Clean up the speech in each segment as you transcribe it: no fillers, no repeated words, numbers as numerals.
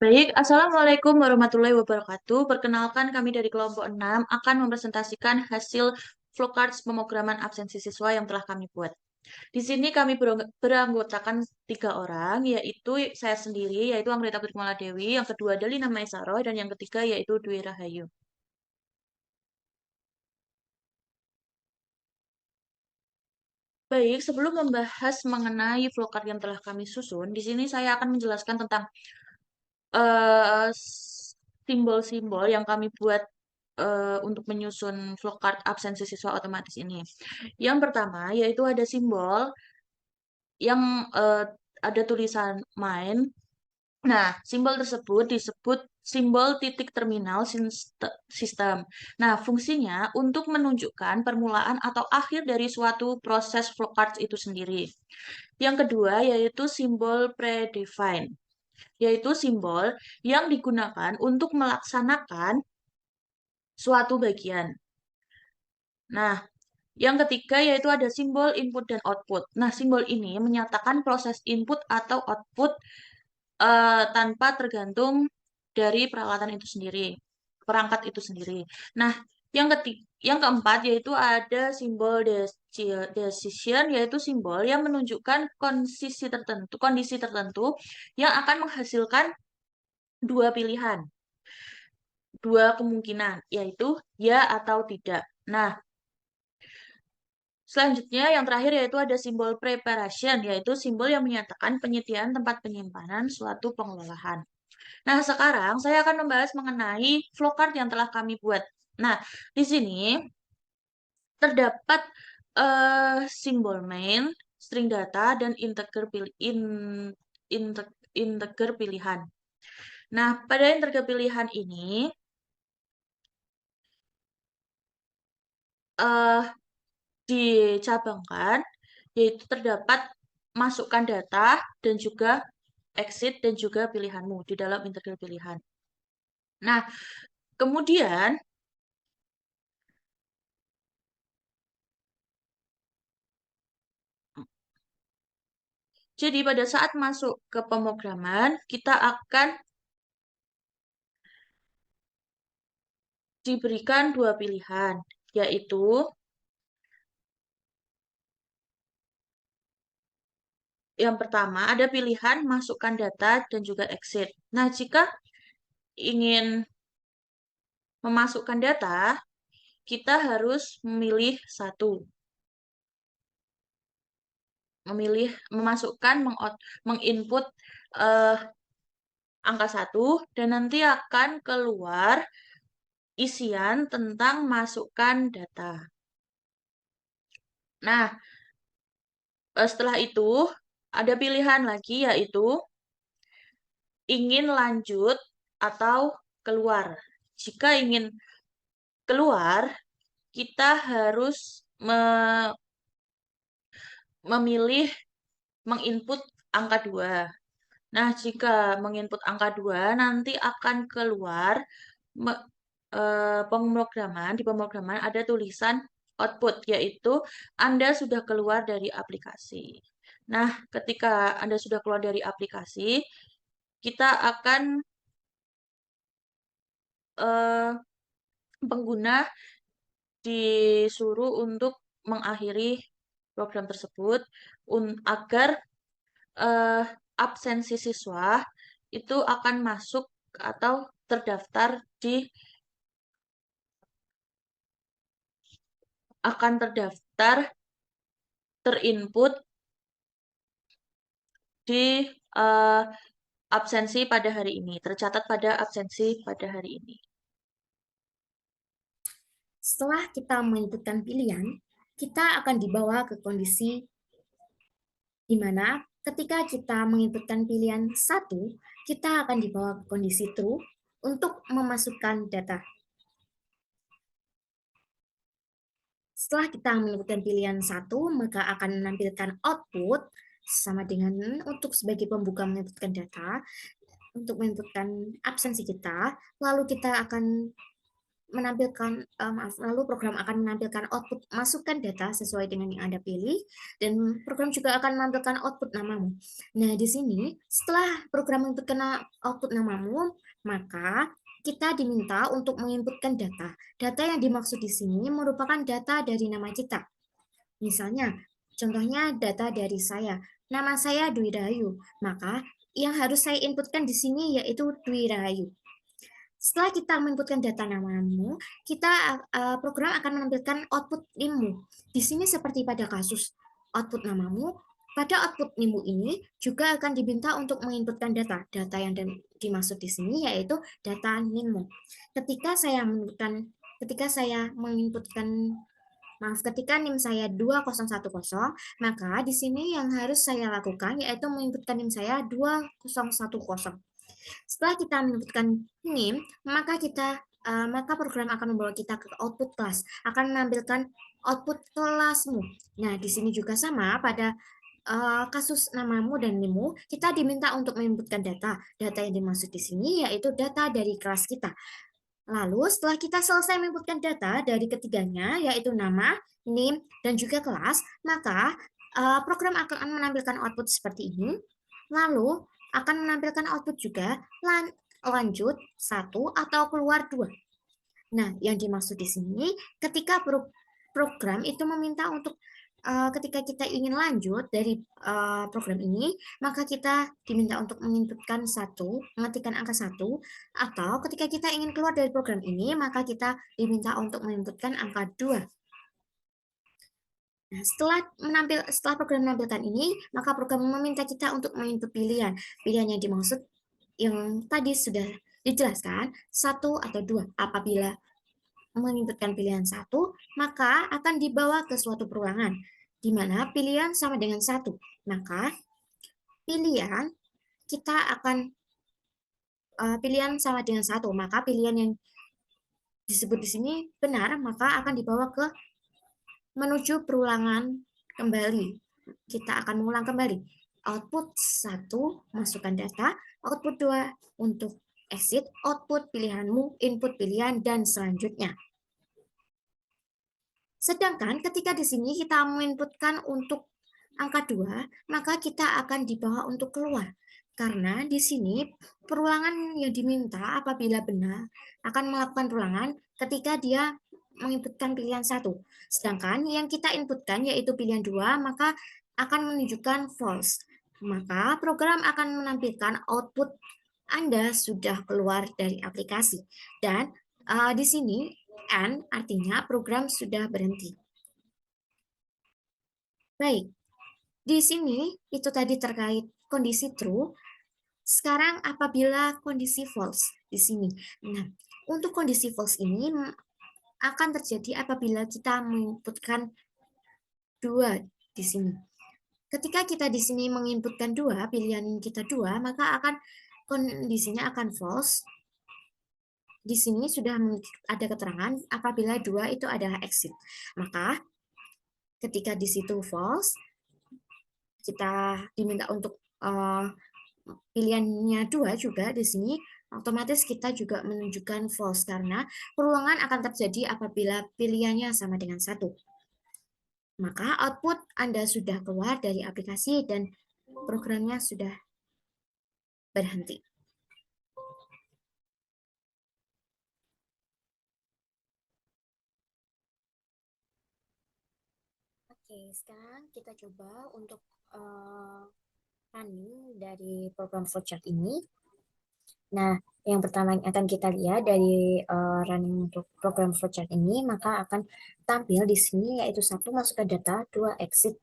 Baik, Assalamualaikum warahmatullahi wabarakatuh. Perkenalkan kami dari kelompok 6 akan mempresentasikan hasil flowcharts pemrograman absensi siswa yang telah kami buat. Di sini kami beranggotakan 3 orang, yaitu saya sendiri, yaitu Angreta Putrimala Dewi, yang kedua Dalina Maesaroy, dan yang ketiga yaitu Dwi Rahayu. Baik, sebelum membahas mengenai flowchart yang telah kami susun, di sini saya akan menjelaskan tentang eh, simbol-simbol yang kami buat untuk menyusun flowchart absensi siswa otomatis ini. Yang pertama yaitu ada simbol yang ada tulisan main. Nah, simbol tersebut disebut simbol titik terminal sistem. Nah, fungsinya untuk menunjukkan permulaan atau akhir dari suatu proses flowchart itu sendiri. Yang kedua yaitu simbol predefined, yaitu simbol yang digunakan untuk melaksanakan suatu bagian. Nah, yang ketiga yaitu ada simbol input dan output. Nah, simbol ini menyatakan proses input atau output tanpa tergantung dari peralatan itu sendiri, perangkat itu sendiri. Nah, yang keempat yaitu ada simbol decision, yaitu simbol yang menunjukkan kondisi tertentu yang akan menghasilkan dua pilihan, dua kemungkinan, yaitu ya atau tidak. Nah, selanjutnya, yang terakhir yaitu ada simbol preparation, yaitu simbol yang menyatakan penyediaan tempat penyimpanan suatu pengolahan. Nah, sekarang saya akan membahas mengenai flowchart yang telah kami buat. Nah, di sini terdapat simbol main, string data, dan integer pilihan. Nah, pada integer pilihan ini, eh, dicabangkan, yaitu terdapat masukkan data dan juga exit dan juga pilihanmu di dalam integer pilihan. Nah, kemudian jadi pada saat masuk ke pemrograman, kita akan diberikan dua pilihan, yaitu yang pertama ada pilihan masukkan data dan juga exit. Nah, jika ingin memasukkan data, kita harus memilih satu. Memasukkan, menginput eh, angka satu, dan nanti akan keluar isian tentang masukkan data. Nah, setelah itu ada pilihan lagi yaitu ingin lanjut atau keluar. Jika ingin keluar, kita harus memilih menginput angka 2. Nah, jika menginput angka 2, nanti akan keluar pemrograman. Di pemrograman ada tulisan output, yaitu Anda sudah keluar dari aplikasi. Nah, ketika Anda sudah keluar dari aplikasi, kita akan eh, pengguna disuruh untuk mengakhiri program tersebut agar eh, absensi siswa itu akan masuk atau terdaftar akan terdaftar terinput di eh, absensi pada hari ini, tercatat pada absensi pada hari ini. Setelah kita menentukan pilihan, kita akan dibawa ke kondisi di mana ketika kita menginputkan pilihan satu, kita akan dibawa ke kondisi true untuk memasukkan data. Setelah kita menentukan pilihan satu, maka akan menampilkan output sama dengan untuk sebagai pembuka menginputkan data, untuk menentukan absensi kita, lalu kita akan menampilkan lalu program akan menampilkan output masukkan data sesuai dengan yang Anda pilih, dan program juga akan menampilkan output namamu. Nah, di sini setelah program menginputkan output namamu, maka kita diminta untuk menginputkan data. Data yang dimaksud di sini merupakan data dari nama kita. Misalnya, contohnya data dari saya. Nama saya Dwi Rahayu. Maka yang harus saya inputkan di sini yaitu Dwi Rahayu. Setelah kita menginputkan data namamu, program akan menampilkan output NIM-mu. Di sini seperti pada kasus output namamu, pada output NIM-mu ini juga akan diminta untuk menginputkan data. Data yang dimaksud di sini yaitu data NIM-mu. Ketika saya menginputkan ketika NIM saya 2010, maka di sini yang harus saya lakukan yaitu menginputkan NIM saya 2010. Setelah kita menentukan NIM, maka program akan membawa kita ke output kelas, akan menampilkan output kelasmu. Nah, di sini juga sama pada kasus namamu dan NIMmu, kita diminta untuk menginputkan data. Data yang dimaksud di sini yaitu data dari kelas kita. Lalu setelah kita selesai menginputkan data dari ketiganya, yaitu nama, NIM, dan juga kelas, maka program akan menampilkan output seperti ini. Lalu akan menampilkan output juga lanjut 1 atau keluar 2. Nah, yang dimaksud di sini ketika program itu meminta untuk ketika kita ingin lanjut dari program ini, maka kita diminta untuk menginputkan mengetikkan angka 1, atau ketika kita ingin keluar dari program ini, maka kita diminta untuk menginputkan angka 2. Nah, setelah program menampilkan ini, maka program meminta kita untuk menginput pilihan. Pilihan yang dimaksud yang tadi sudah dijelaskan, 1 atau 2. Apabila menginputkan pilihan 1, maka akan dibawa ke suatu perulangan, di mana pilihan sama dengan 1. Maka pilihan kita akan pilihan sama dengan 1, maka pilihan yang disebut di sini benar, maka akan dibawa ke menuju perulangan kembali. Kita akan mengulang kembali. Output 1, masukkan data. Output 2, untuk exit. Output pilihanmu, input pilihan, dan selanjutnya. Sedangkan ketika di sini kita menginputkan untuk angka 2, maka kita akan dibawa untuk keluar. Karena di sini perulangan yang diminta apabila benar akan melakukan perulangan ketika dia menginputkan pilihan 1. Sedangkan yang kita inputkan yaitu pilihan 2, maka akan menunjukkan false. Maka program akan menampilkan output Anda sudah keluar dari aplikasi. Dan di sini N artinya program sudah berhenti. Baik, di sini itu tadi terkait kondisi true. Sekarang apabila kondisi false di sini. Nah, untuk kondisi false ini akan terjadi apabila kita menginputkan 2 di sini. Ketika kita di sini menginputkan 2, pilihan kita 2, maka kondisinya akan false. Di sini sudah ada keterangan apabila 2 itu adalah exit. Maka ketika di situ false, kita diminta untuk pilihannya 2 juga di sini, otomatis kita juga menunjukkan false karena perulangan akan terjadi apabila pilihannya sama dengan 1. Maka output Anda sudah keluar dari aplikasi dan programnya sudah berhenti. Oke, sekarang kita coba untuk running dari program flowchart ini. Nah, yang pertama yang akan kita lihat dari running untuk program flowchart ini, maka akan tampil di sini yaitu 1, masukkan data, 2, exit,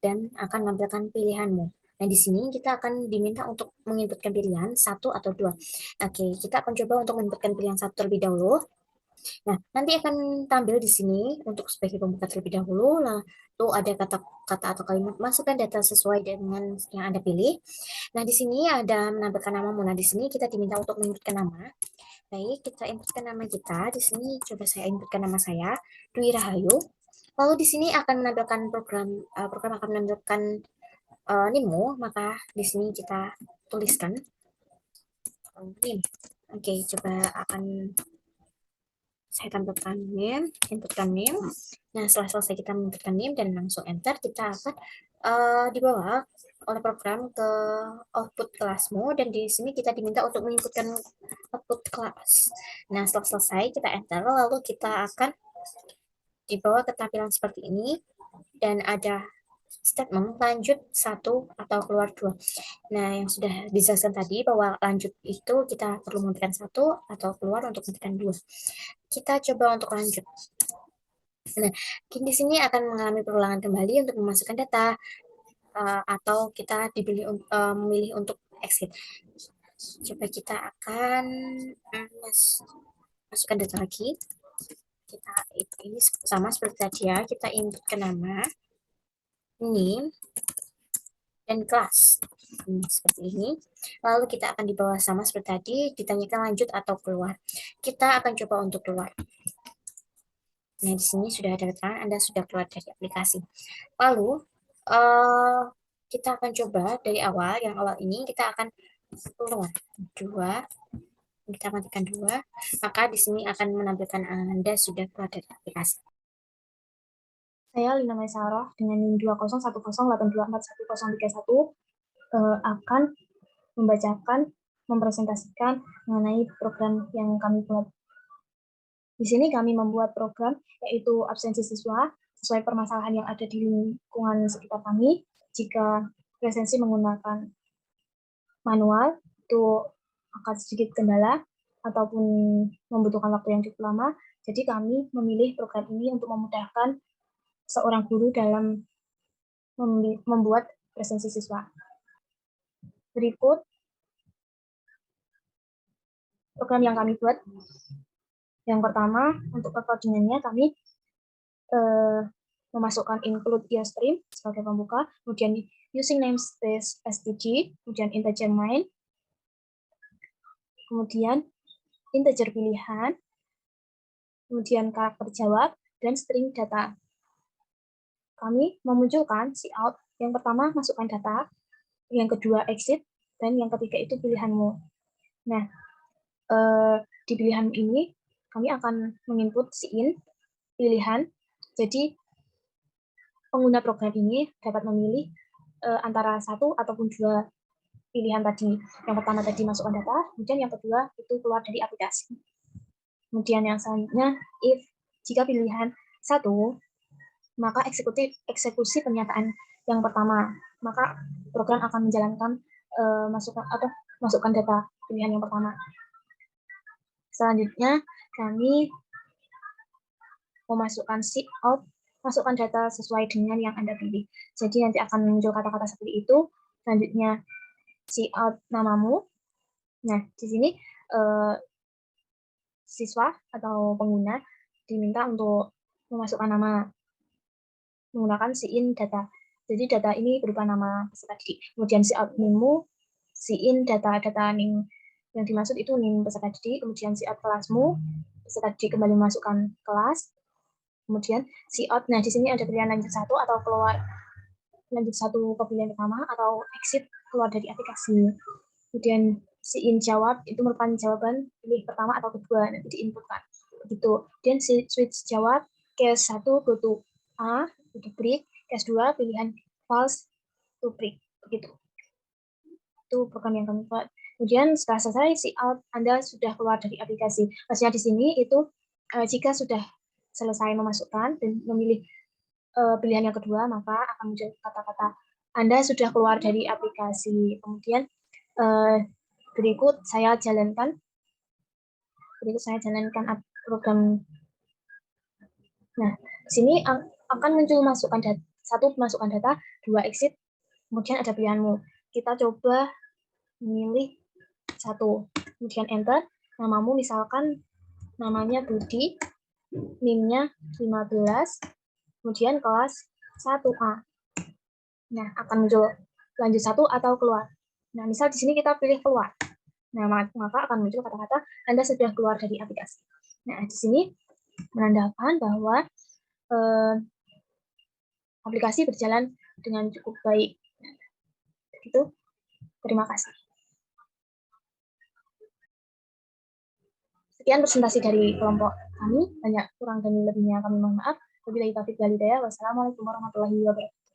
dan akan menampilkan pilihanmu. Nah, di sini kita akan diminta untuk menginputkan pilihan 1 atau 2. Oke, kita akan coba untuk menginputkan pilihan 1 terlebih dahulu. Nah, nanti akan tampil di sini untuk sebagai pembuka terlebih dahulu. Lalu ada kata-kata atau kalimat masukkan data sesuai dengan yang Anda pilih. Nah, di sini ada menampilkan namamu. Nah, di sini kita diminta untuk menginputkan nama. Baik, kita inputkan nama kita. Di sini coba saya inputkan nama saya, Dwi Rahayu. Lalu di sini akan menampilkan program akan menampilkan NIM-mu, maka di sini kita tuliskan NIM. Oke, coba akan Saya tampilkan name, inputkan name. Nah, setelah selesai kita menginputkan name dan langsung enter, kita akan dibawa oleh program ke output kelasmu, dan di sini kita diminta untuk menginputkan output kelas. Nah, setelah selesai kita enter, lalu kita akan dibawa ke tampilan seperti ini, dan ada statement lanjut satu atau keluar dua. Nah, yang sudah dijelaskan tadi bahwa lanjut itu kita perlu memberikan satu atau keluar untuk memberikan dua. Kita coba untuk lanjut. Nah, di sini akan mengalami perulangan kembali untuk memasukkan data, atau kita memilih untuk exit. Coba kita akan masukkan data lagi. Kita ini sama seperti tadi ya, kita input ke nama, name, dan kelas. Seperti ini. Lalu kita akan di bawah sama seperti tadi, ditanyakan lanjut atau keluar. Kita akan coba untuk keluar. Nah, di sini sudah ada keterangan Anda sudah keluar dari aplikasi. Lalu, kita akan coba dari awal, yang awal ini kita akan keluar. 2, kita matikan 2, maka di sini akan menampilkan Anda sudah keluar dari aplikasi. Saya Lina Maisarah dengan NIM 20108241031 akan mempresentasikan mengenai program yang kami buat. Di sini kami membuat program yaitu absensi siswa sesuai permasalahan yang ada di lingkungan sekitar kami. Jika presensi menggunakan manual, itu akan sedikit kendala ataupun membutuhkan waktu yang cukup lama. Jadi kami memilih program ini untuk memudahkan seorang guru dalam membuat presensi siswa. Berikut program yang kami buat. Yang pertama, untuk recordingannya kami memasukkan include IOStream sebagai pembuka, kemudian using namespace stg, kemudian integer main, kemudian integer pilihan, kemudian karakter jawab, dan string data. Kami memunculkan cout. Yang pertama, masukkan data, yang kedua exit, dan yang ketiga itu pilihanmu. Nah, di pilihan ini kami akan menginput in pilihan. Jadi pengguna program ini dapat memilih antara satu ataupun dua pilihan tadi. Yang pertama tadi masukkan data, kemudian yang kedua itu keluar dari aplikasi. Kemudian yang selanjutnya, if jika pilihan satu, maka eksekusi pernyataan yang pertama, maka program akan menjalankan masukkan data pilihan yang pertama. Selanjutnya kami memasukkan cout, masukkan data sesuai dengan yang Anda pilih. Jadi nanti akan muncul kata-kata seperti itu. Selanjutnya cout namamu. Nah, di sini siswa atau pengguna diminta untuk memasukkan nama menggunakan in data. Jadi data ini berupa nama peserta didik. Kemudian cout name-mu, in data NIM yang dimaksud itu NIM peserta didik. Kemudian cout kelasmu, peserta didik kembali memasukkan kelas. Kemudian cout, nah di sini ada pilihan lanjut satu atau keluar, lanjut satu ke pilihan pertama, atau exit keluar dari aplikasi. Kemudian in jawab itu merupakan jawaban pilih pertama atau kedua, nanti diinputkan begitu. Dan switch jawab case 1 go to A untuk break, case 2 pilihan false to break begitu. Itu program yang kami buat. Kemudian setelah selesai cout, Anda sudah keluar dari aplikasi. Maksudnya di sini itu jika sudah selesai memasukkan dan memilih pilihan yang kedua, maka akan muncul kata-kata Anda sudah keluar dari aplikasi. Kemudian berikut saya jalankan program. Nah, di sini akan muncul masukkan data, satu masukkan data, dua exit, kemudian ada pilihanmu. Kita coba memilih satu, kemudian enter. Namamu misalkan namanya Budi, NIM-nya 15, kemudian kelas 1A. Nah, akan muncul lanjut satu atau keluar. Nah, misal di sini kita pilih keluar. Nah, maka akan muncul kata-kata Anda sudah keluar dari aplikasi. Nah, di sini menandakan bahwa aplikasi berjalan dengan cukup baik. Begitu. Terima kasih. Sekian presentasi dari kelompok kami. Banyak kurang dan lebihnya kami mohon maaf. Wabillahi taufiq wal hidayah. Wassalamualaikum warahmatullahi wabarakatuh.